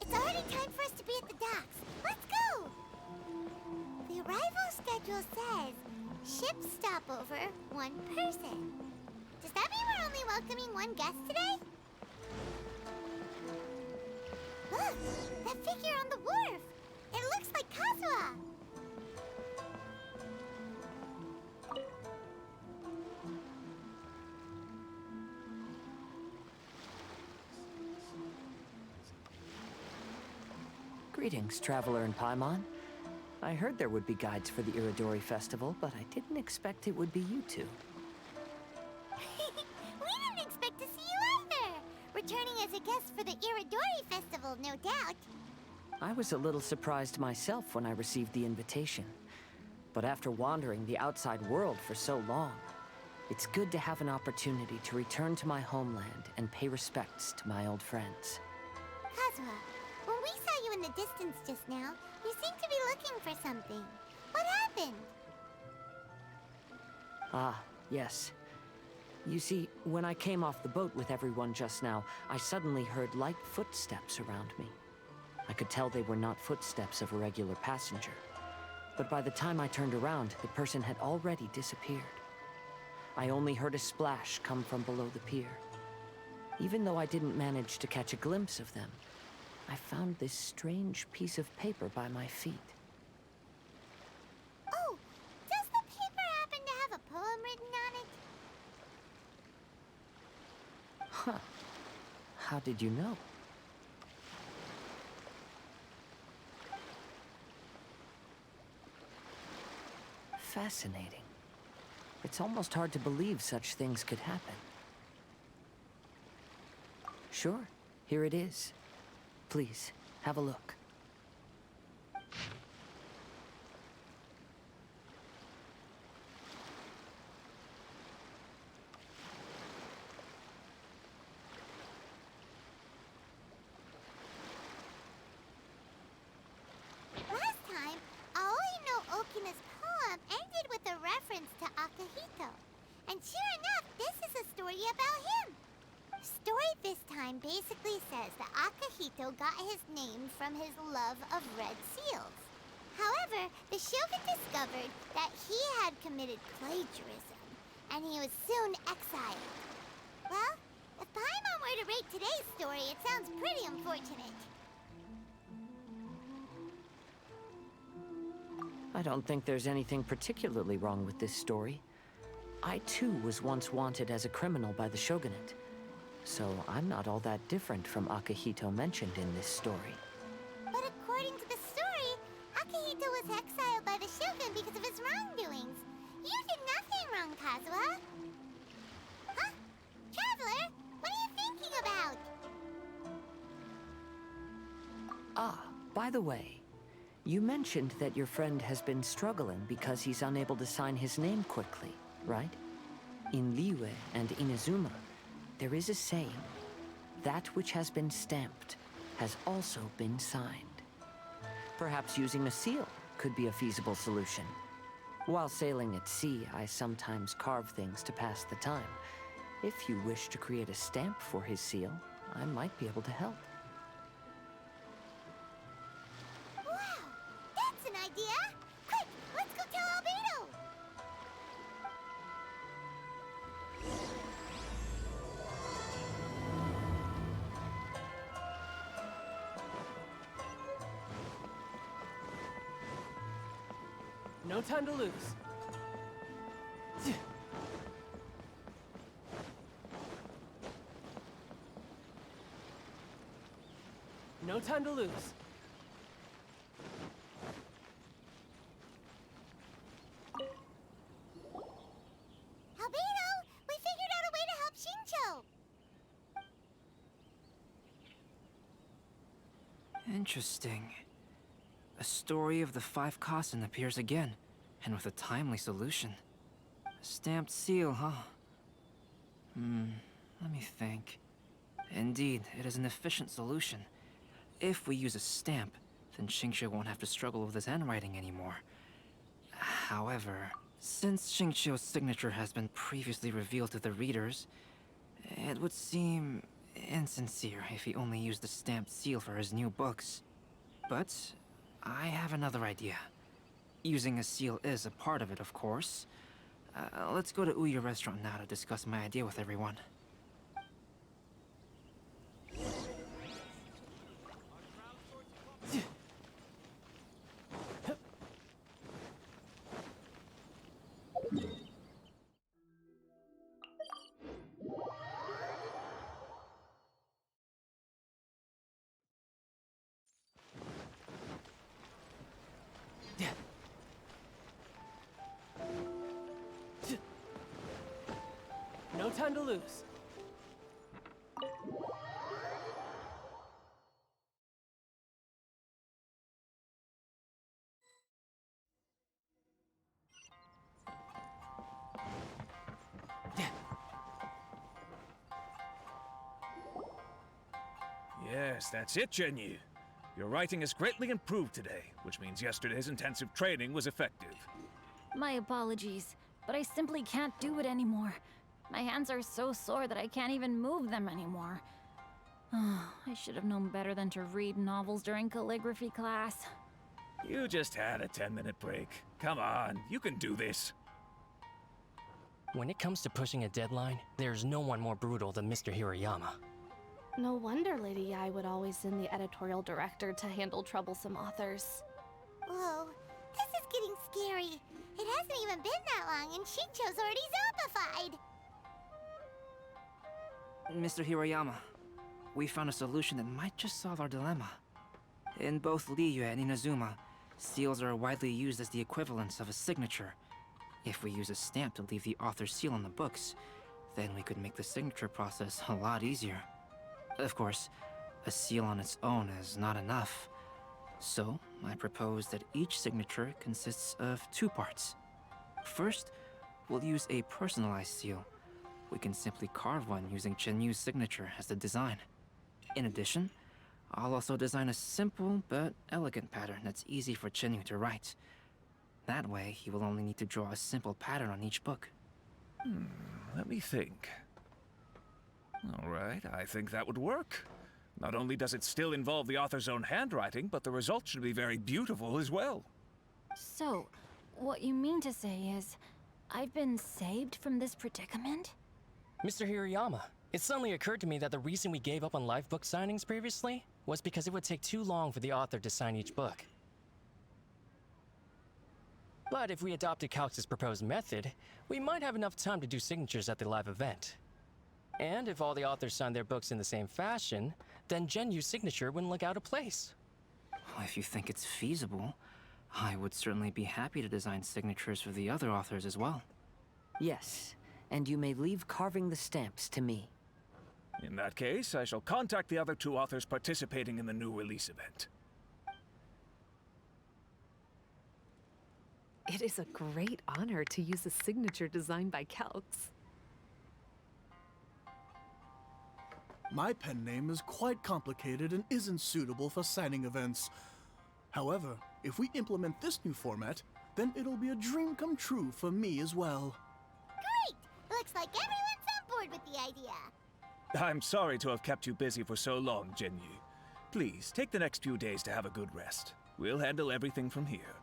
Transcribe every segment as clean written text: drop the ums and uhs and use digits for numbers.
It's already time for us to be at the docks. Let's go! The arrival schedule says ship stopover, 1 person. Does that mean we're only welcoming 1 guest today? Look! That figure on the wharf! It looks like Kazuha! Greetings, traveler in Paimon. I heard there would be guides for the Iridori Festival, but I didn't expect it would be you two. We didn't expect to see you either! Returning as a guest for the Iridori Festival, no doubt. I was a little surprised myself when I received the invitation. But after wandering the outside world for so long, it's good to have an opportunity to return to my homeland and pay respects to my old friends. Kazuha, when we saw you in the distance just now, you seemed to be looking for something. What happened? Ah, yes. You see, when I came off the boat with everyone just now, I suddenly heard light footsteps around me. I could tell they were not footsteps of a regular passenger. But by the time I turned around, the person had already disappeared. I only heard a splash come from below the pier. Even though I didn't manage to catch a glimpse of them, I found this strange piece of paper by my feet. Oh, does the paper happen to have a poem written on it? Huh. How did you know? Fascinating. It's almost hard to believe such things could happen. Sure, here it is. Please, have a look. Last time, Aoi no Okina's poem ended with a reference to Akihito. And sure enough, this is a story about him. The story this time basically says that Akihito got his name from his love of red seals. However, the shogun discovered that he had committed plagiarism, and he was soon exiled. Well, if Paimon were to rate today's story, it sounds pretty unfortunate. I don't think there's anything particularly wrong with this story. I too was once wanted as a criminal by the shogunate. So I'm not all that different from Akihito mentioned in this story. But according to the story, Akihito was exiled by the shogun because of his wrongdoings. You did nothing wrong, Kazuha. Huh? Traveler, what are you thinking about? Ah, by the way, you mentioned that your friend has been struggling because he's unable to sign his name quickly, right? In Liyue and Inazuma, there is a saying, that which has been stamped has also been signed. Perhaps using a seal could be a feasible solution. While sailing at sea, I sometimes carve things to pass the time. If you wish to create a stamp for his seal, I might be able to help. Wow, that's an idea! Quick, let's go tell Albedo! No time to lose. No time to lose. Albedo, we figured out a way to help Shincho! Interesting. A story of the 5 Kasen appears again, and with a timely solution. A stamped seal, huh? Let me think. Indeed, it is an efficient solution. If we use a stamp, then Xingqiu won't have to struggle with his handwriting anymore. However, since Xingqiu's signature has been previously revealed to the readers, It would seem insincere if he only used the stamped seal for his new books. But I have another idea. Using a seal is a part of it, of course. Let's go to miHoYo restaurant now to discuss my idea with everyone. No time to lose. Yes, that's it, Genshin. Your writing has greatly improved today, which means yesterday's intensive training was effective. My apologies, but I simply can't do it anymore. My hands are so sore that I can't even move them anymore. I should have known better than to read novels during calligraphy class. You just had a 10-minute break. Come on, you can do this. When it comes to pushing a deadline, there's no one more brutal than Mr. Hirayama. No wonder Lady Yai would always send the editorial director to handle troublesome authors. Whoa, this is getting scary. It hasn't even been that long and Shincho's already zombified. Mr. Hirayama, we found a solution that might just solve our dilemma. In both Liyue and Inazuma, seals are widely used as the equivalents of a signature. If we use a stamp to leave the author's seal on the books, then we could make the signature process a lot easier. Of course, a seal on its own is not enough. So, I propose that each signature consists of 2 parts. First, we'll use a personalized seal. We can simply carve one using Chenyu's signature as the design. In addition, I'll also design a simple but elegant pattern that's easy for Chenyu to write. That way, he will only need to draw a simple pattern on each book. Let me think. All right, I think that would work. Not only does it still involve the author's own handwriting, but the result should be very beautiful as well. So, what you mean to say is, I've been saved from this predicament? Mr. Hirayama, it suddenly occurred to me that the reason we gave up on live book signings previously was because it would take too long for the author to sign each book. But if we adopted Calx's proposed method, we might have enough time to do signatures at the live event. And if all the authors signed their books in the same fashion, then Genyu's signature wouldn't look out of place. Well, if you think it's feasible, I would certainly be happy to design signatures for the other authors as well. Yes, and you may leave carving the stamps to me. In that case, I shall contact the other 2 authors participating in the new release event. It is a great honor to use a signature designed by Calx. My pen name is quite complicated and isn't suitable for signing events. However, if we implement this new format, then it'll be a dream come true for me as well. Great! Looks like everyone's on board with the idea. I'm sorry to have kept you busy for so long, Genshin. Please, take the next few days to have a good rest. We'll handle everything from here.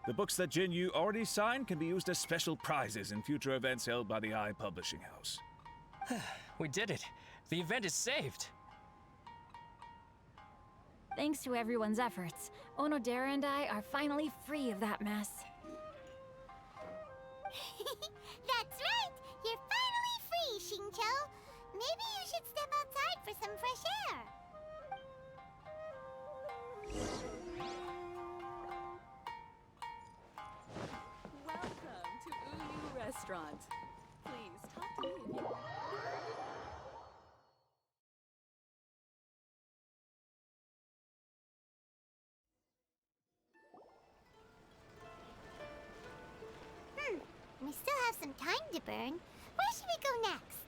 The books that Genshin already signed can be used as special prizes in future events held by the Eye Publishing House. We did it! The event is saved! Thanks to everyone's efforts, Onodera and I are finally free of that mess. That's right! You're finally free, Shincho! Maybe you should step outside for some fresh air. Welcome to miHoYo Restaurant. Please talk to me if you want. We still have some time to burn. Where should we go next?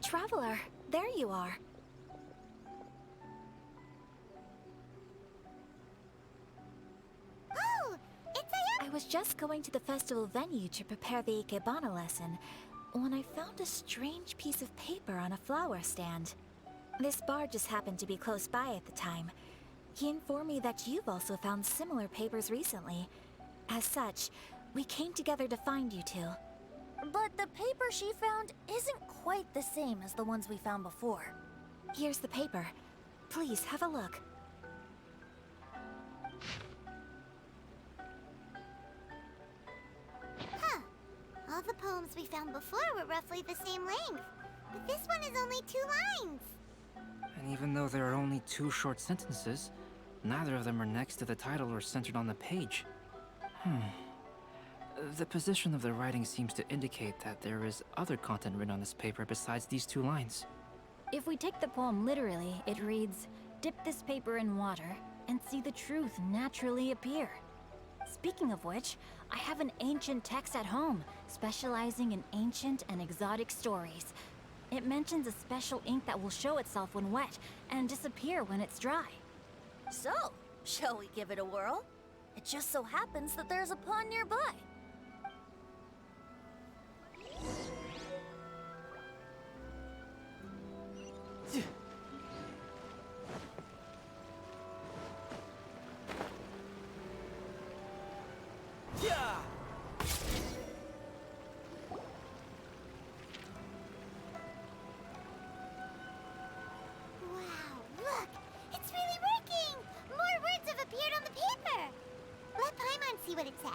Traveler, there you are. Oh, it's Ayaka! I was was just going to the festival venue to prepare the Ikebana lesson when I found a strange piece of paper on a flower stand. This bard just happened to be close by at the time. He informed me that you've also found similar papers recently. As such, we came together to find you two. But the paper she found isn't quite the same as the ones we found before. Here's the paper. Please, have a look. Huh. All the poems we found before were roughly the same length. But this one is only 2 lines. And even though there are only 2 short sentences, neither of them are next to the title or centered on the page. The position of the writing seems to indicate that there is other content written on this paper besides these 2 lines. If we take the poem literally, it reads, "Dip this paper in water and see the truth naturally appear." Speaking of which, I have an ancient text at home, specializing in ancient and exotic stories. It mentions a special ink that will show itself when wet and disappear when it's dry. So, shall we give it a whirl? It just so happens that there's a pond nearby. Wow, look! It's really working! More words have appeared on the paper! Let Paimon see what it says.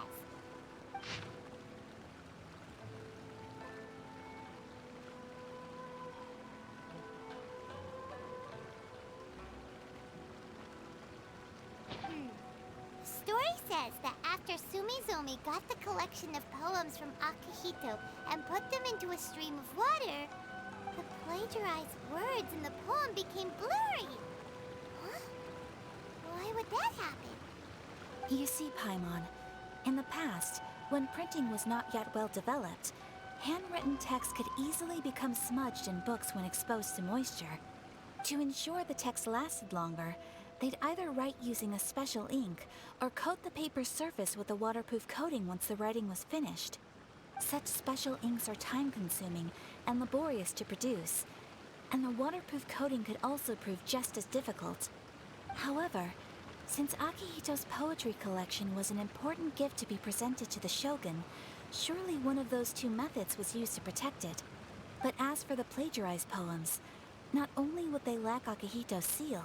Story says that after Sumizomi got the collection of poems from Akihito and put them into a stream of water, the plagiarized words in the poem became blurry. Huh? Why would that happen? You see, Paimon, in the past, when printing was not yet well developed, handwritten text could easily become smudged in books when exposed to moisture. To ensure the text lasted longer, they'd either write using a special ink or coat the paper's surface with a waterproof coating once the writing was finished. Such special inks are time-consuming and laborious to produce, and the waterproof coating could also prove just as difficult. However, since Akihito's poetry collection was an important gift to be presented to the shogun, surely one of those 2 methods was used to protect it. But as for the plagiarized poems, not only would they lack Akihito's seal,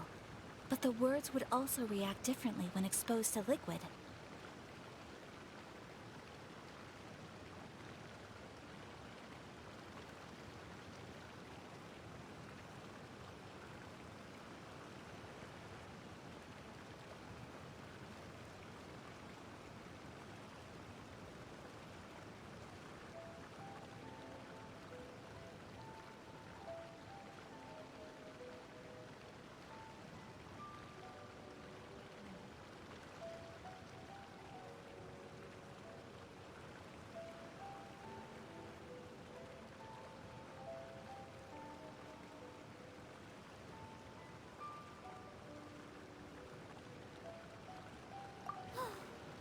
but the words would also react differently when exposed to liquid.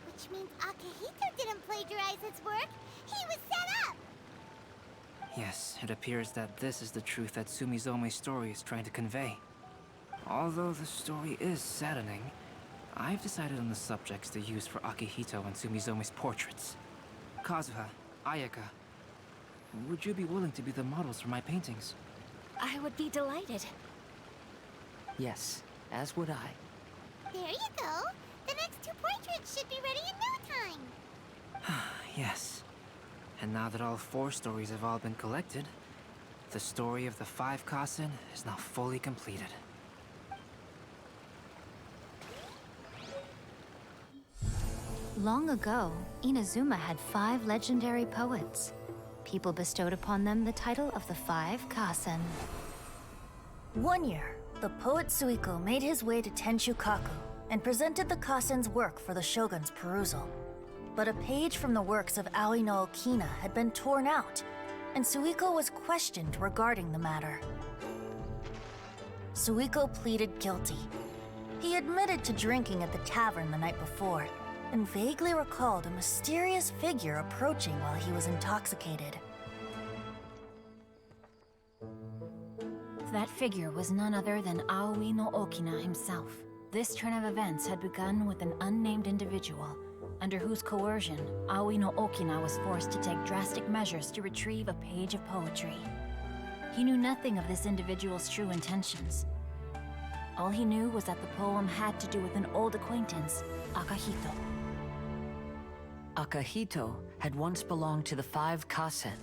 Which means Akihito didn't plagiarize his work. He was set up! Yes, it appears that this is the truth that Sumizome's story is trying to convey. Although the story is saddening, I've decided on the subjects to use for Akihito and Sumizome's portraits. Kazuha, Ayaka, would you be willing to be the models for my paintings? I would be delighted. Yes, as would I. There you go. The next 2 portraits should be ready in no time. Yes. And now that all 4 stories have all been collected, the story of the 5 Kasen is now fully completed. Long ago, Inazuma had 5 legendary poets. People bestowed upon them the title of the 5 Kasen. One year, the poet Suiko made his way to Tenshukaku and presented the Kasen's work for the shogun's perusal. But a page from the works of Aoi no Okina had been torn out, and Suiko was questioned regarding the matter. Suiko pleaded guilty. He admitted to drinking at the tavern the night before, and vaguely recalled a mysterious figure approaching while he was intoxicated. That figure was none other than Aoi no Okina himself. This turn of events had begun with an unnamed individual, under whose coercion, Aoi no Okina was forced to take drastic measures to retrieve a page of poetry. He knew nothing of this individual's true intentions. All he knew was that the poem had to do with an old acquaintance, Akahito. Akahito had once belonged to the 5 Kasen.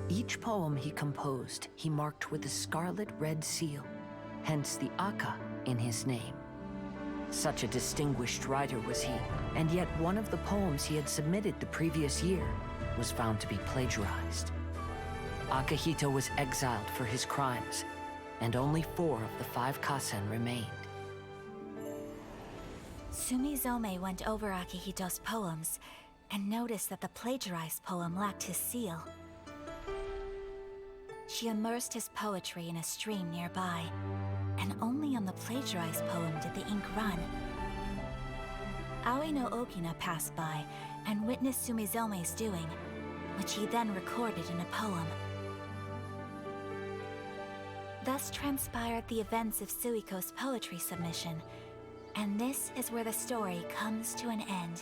Each poem he composed, he marked with a scarlet red seal, hence the Aka in his name. Such a distinguished writer was he, and yet one of the poems he had submitted the previous year was found to be plagiarized. Akahito was exiled for his crimes, and only 4 of the 5 Kasen remained. Sumizome went over Akihito's poems and noticed that the plagiarized poem lacked his seal. She immersed his poetry in a stream nearby, and only on the plagiarized poem did the ink run. Aoi no Okina passed by and witnessed Sumizome's doing, which he then recorded in a poem. Thus transpired the events of Suiko's poetry submission, and this is where the story comes to an end.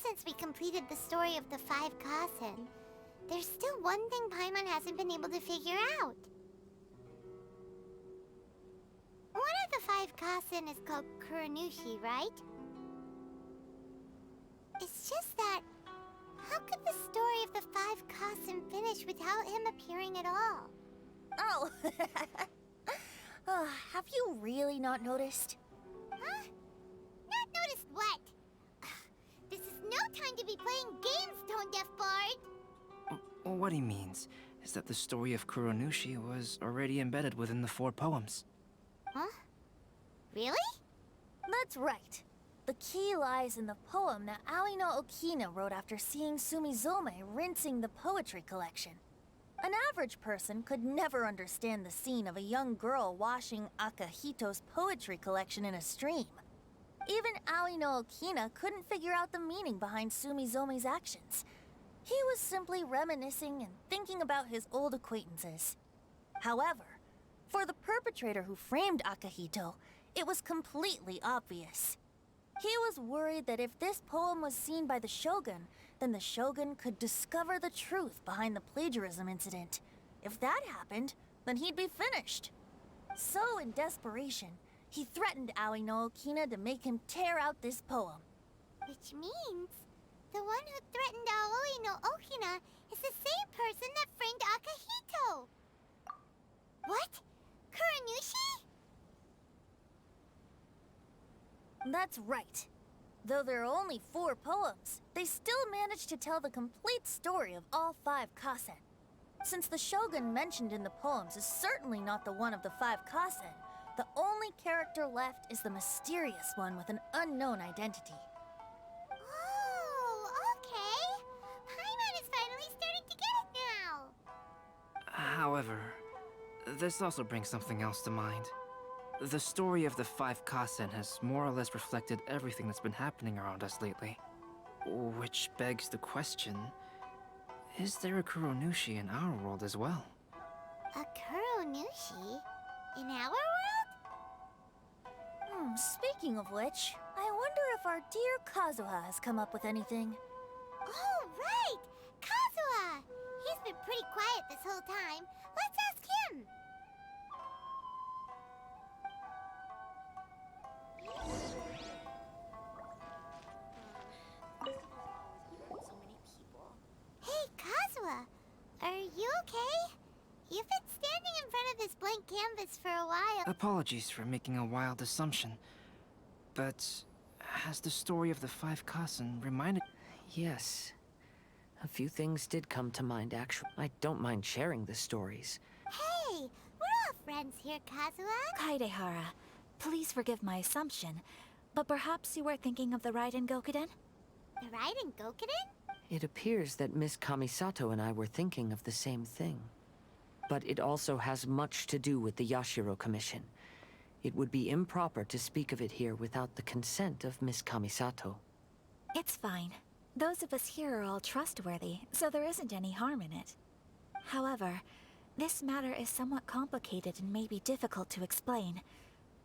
Since we completed the story of the 5 Kasen, there's still one thing Paimon hasn't been able to figure out. One of the 5 Kasen is called Kuronushi, right? It's just that, how could the story of the 5 Kasen finish without him appearing at all? Oh, have you really not noticed? Huh? Not noticed what? This is no time to be playing games, Tone-Deaf Bard! What he means is that the story of Kuronushi was already embedded within the 4 poems. Huh? Really? That's right. The key lies in the poem that Aoi no Okina wrote after seeing Sumizome rinsing the poetry collection. An average person could never understand the scene of a young girl washing Akahito's poetry collection in a stream. Even Aoi no Okina couldn't figure out the meaning behind Sumizome's actions. He was simply reminiscing and thinking about his old acquaintances. However, for the perpetrator who framed Akahito, it was completely obvious. He was worried that if this poem was seen by the Shogun, then the Shogun could discover the truth behind the plagiarism incident. If that happened, then he'd be finished. So, in desperation, he threatened Aoi no Okina to make him tear out this poem. Which means, the one who threatened Aoi no Okina is the same person that framed Akahito! What? Kuronushi? That's right. Though there are only 4 poems, they still managed to tell the complete story of all 5 Kasen. Since the Shogun mentioned in the poems is certainly not the one of the 5 Kasen, the only character left is the mysterious one with an unknown identity. Oh, okay. Paimon is finally starting to get it now. However, this also brings something else to mind. The story of the 5 Kasen has more or less reflected everything that's been happening around us lately. Which begs the question, is there a Kuronushi in our world as well? A Kuronushi? In our world? Speaking of which, I wonder if our dear Kazuha has come up with anything. Oh, right! Kazuha! He's been pretty quiet this whole time. Let's ask him! Hey, Kazuha! Are you okay? You've been standing in front of this blank canvas for a while. Apologies for making a wild assumption, but has the story of the five cousin reminded... Yes. A few things did come to mind, actually. I don't mind sharing the stories. Hey, we're all friends here, Kazuha. Kaidehara, please forgive my assumption, but perhaps you were thinking of the Raiden Gokuden? The Raiden Gokuden? It appears that Miss Kamisato and I were thinking of the same thing. But it also has much to do with the Yashiro Commission. It would be improper to speak of it here without the consent of Miss Kamisato. It's fine. Those of us here are all trustworthy, so there isn't any harm in it. However, this matter is somewhat complicated and may be difficult to explain.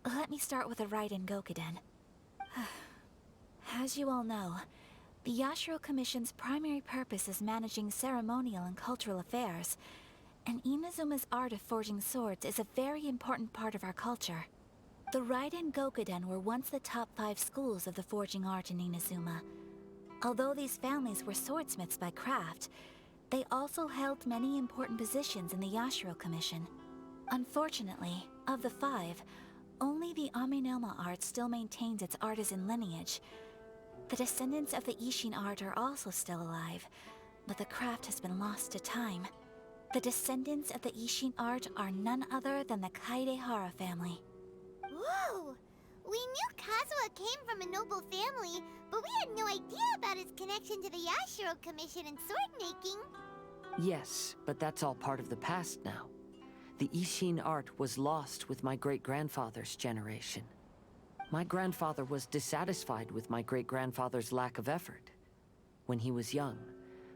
Let me start with the Raiden Gokuden. As you all know, the Yashiro Commission's primary purpose is managing ceremonial and cultural affairs, and Inazuma's art of forging swords is a very important part of our culture. The Raiden Gokuden were once the top 5 schools of the forging art in Inazuma. Although these families were swordsmiths by craft, they also held many important positions in the Yashiro Commission. Unfortunately, of the 5, only the Aminoma art still maintains its artisan lineage. The descendants of the Ishin art are also still alive, but the craft has been lost to time. The descendants of the Ishin art are none other than the Kaidehara family. Whoa! We knew Kazuha came from a noble family, but we had no idea about his connection to the Yashiro Commission and sword making. Yes, but that's all part of the past now. The Ishin art was lost with my great-grandfather's generation. My grandfather was dissatisfied with my great-grandfather's lack of effort. When he was young,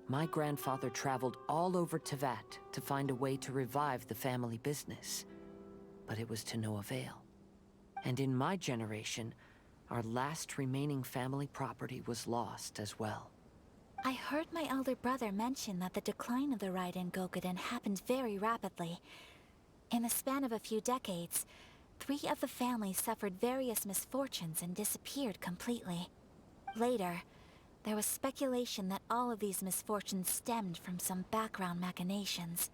my grandfather traveled all over Teyvat to find a way to revive the family business. But it was to no avail. And in my generation, our last remaining family property was lost as well. I heard my elder brother mention that the decline of the Raiden Gokuden happened very rapidly. In the span of a few decades, 3 of the families suffered various misfortunes and disappeared completely. Later, there was speculation that all of these misfortunes stemmed from some background machinations,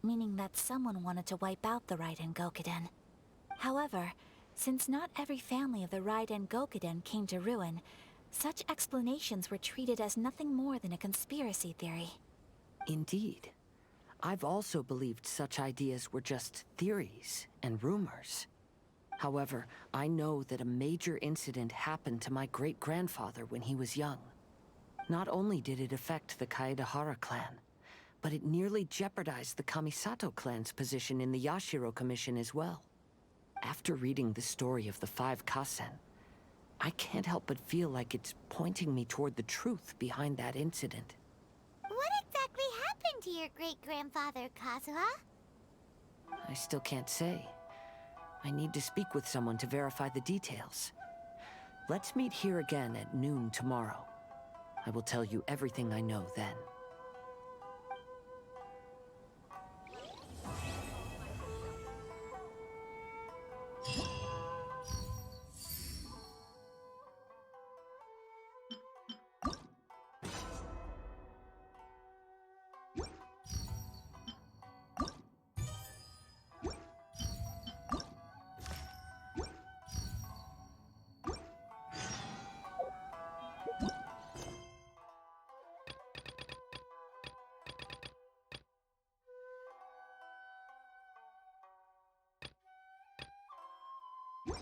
meaning that someone wanted to wipe out the Raiden Gokuden. However, since not every family of the Raiden Gokuden came to ruin, such explanations were treated as nothing more than a conspiracy theory. Indeed. I've also believed such ideas were just theories and rumors. However, I know that a major incident happened to my great-grandfather when he was young. Not only did it affect the Kaedehara clan, but it nearly jeopardized the Kamisato clan's position in the Yashiro Commission as well. After reading the story of the 5 Kasen, I can't help but feel like it's pointing me toward the truth behind that incident. What exactly happened to your great-grandfather, Kazuha? I still can't say. I need to speak with someone to verify the details. Let's meet here again at noon tomorrow. I will tell you everything I know then. You